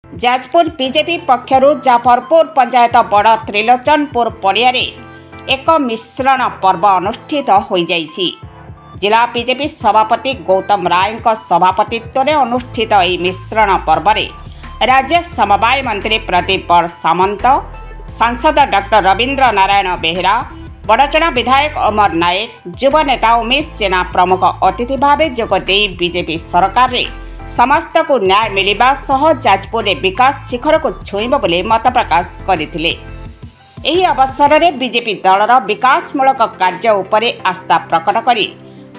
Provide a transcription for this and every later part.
Jajpur BJP पक्षर Jafarpur panchayat बड़ त्रिलोचनपुर पड़िया एक मिश्रण पर्व अनुष्ठित हो जाइछि। जिला बीजेपी सभापति गौतम राय सभापतित्व में अनुष्ठित यह मिश्रण पर्व में राज्य समवाय मंत्री प्रदीप सामंत, सांसद डॉक्टर रवींद्र नारायण बेहेरा, बड़चणा विधायक अमर नायक, युवा नेता उमेश जेना प्रमुख अतिथि भाव जोगदे बीजेपी सरकार रे समस्त को न्याय मिलवा सह जाजपुर में विकास शिखर को छुईब बोले मत प्रकाश करथिले। एही अवसर में बीजेपी दलर विकासमूलक कार्य उपरे आस्था प्रकट करी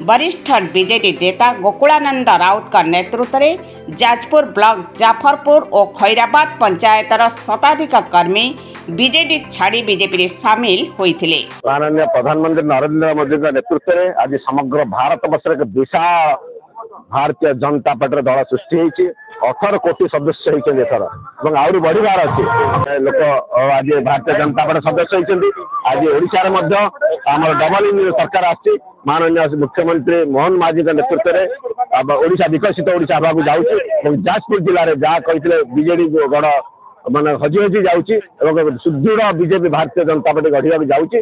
वरिष्ठ बीजेपी नेता गोकुलानंद राउत का नेतृत्व में जाजपुर ब्लॉक जाफरपुर और खैराबाद पंचायतर शताधिक कर्मी बीजेडी छाड़ी बीजेपी सामिल होइथिले। माननीय प्रधानमंत्री नरेंद्र मोदी का नेतृत्व में आज समग्र भारत वर्ष एक विशाल भारतीय जनता पार्टी दल सृष्टि होती 18 कोटी सदस्य होती और आहरी बढ़िबार अच्छे लोक आज भारतीय जनता पार्टी सदस्य होती। आज ओडिशा डबल इंजिन सरकार आसी माननीय मुख्यमंत्री मोहन माझी का नेतृत्व में ओडिशा विकसित ओडिशा हवाक जाऊँगी। जाजपुर जिले में जहाँ कही बीजेडी गढ़ माने हजी हजी जाऊँगी सुदृढ़ बीजेपी भारतीय जनता पार्टी गढ़ा जाऊँगी।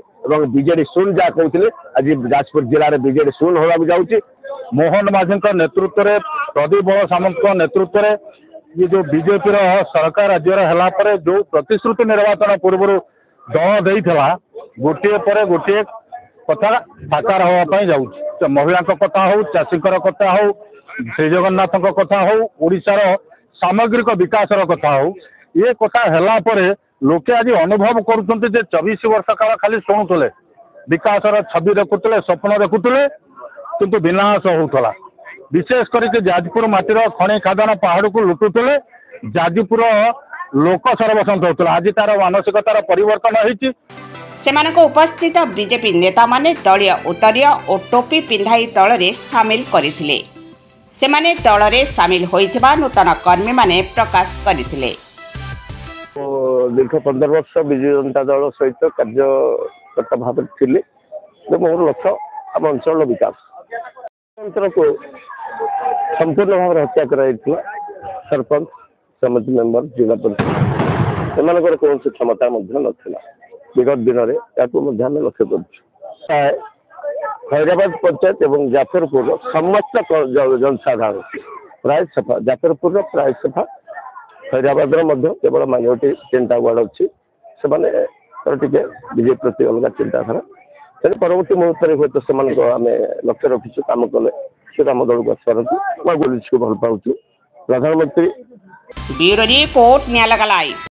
बीजेडी शून्य जहाँ कहते आज जाजपुर जिले में बीजेडी शून्य होगा जाऊँगी। मोहन माझी नेतृत्व में प्रदीप सामंत नेतृत्व में ये जो बीजेपी सरकार राज्य है जो प्रतिश्रुति निर्वाचन पूर्व दल देता गोटे पर गोटे कथा साकार होगापी जाऊँ। महिला कथा हो, चाषी कथा हो, श्री जगन्नाथ कथा हो, ओडिशार सामग्रिक विकास कथा हो, ये कथा है लोके आज अनुभव करुँचे 24 वर्ष काल खाली शुणुले विकास छवि देखुले, स्वप्न देखुले किंतु विनाश होता। विशेष करके जाजपुर माटीर खଣି खादान पहाड़ को लुटुले, जाजपुर लोक सर्वसंत होता। आज तार मानसिकतार परिवर्तन होती। सेमानक उपस्थित बीजेपी नेता माने दलीय उत्तरीय और टोपी पिंधाई दल में सामिल करथिले। सेमाने दल में सामिल होइथिबा नूतन कर्मी माने प्रकाश करथिले। दीर्घ 15 वर्ष विजु जनता दल सहित कार्यकर्ता भाव थी। मोर लक्ष्य आम अंचल विकास तंत्र को संपूर्ण भाव हत्या कर सरपंच समिति मेंबर जिला पंचायत से कौन क्षमता नाला। विगत दिन में आम लक्ष्य कर खैराबाद पंचायत और जाफरपुर समस्त जनसाधारण प्राय सफा, जाफरपुर प्राय सफा, खैराबाद केवल माइनोरिटी 3टा वार्ड अच्छी से बीजेपी प्रति अलग चिंताधारा परवर्ती मुहूर्त में हूँ तो आम लक्ष्य रखीचु कम कले से आम दल को आसपार को भल पाऊँ। प्रधानमंत्री ब्यूरो रिपोर्ट न्याय लगा लाइव।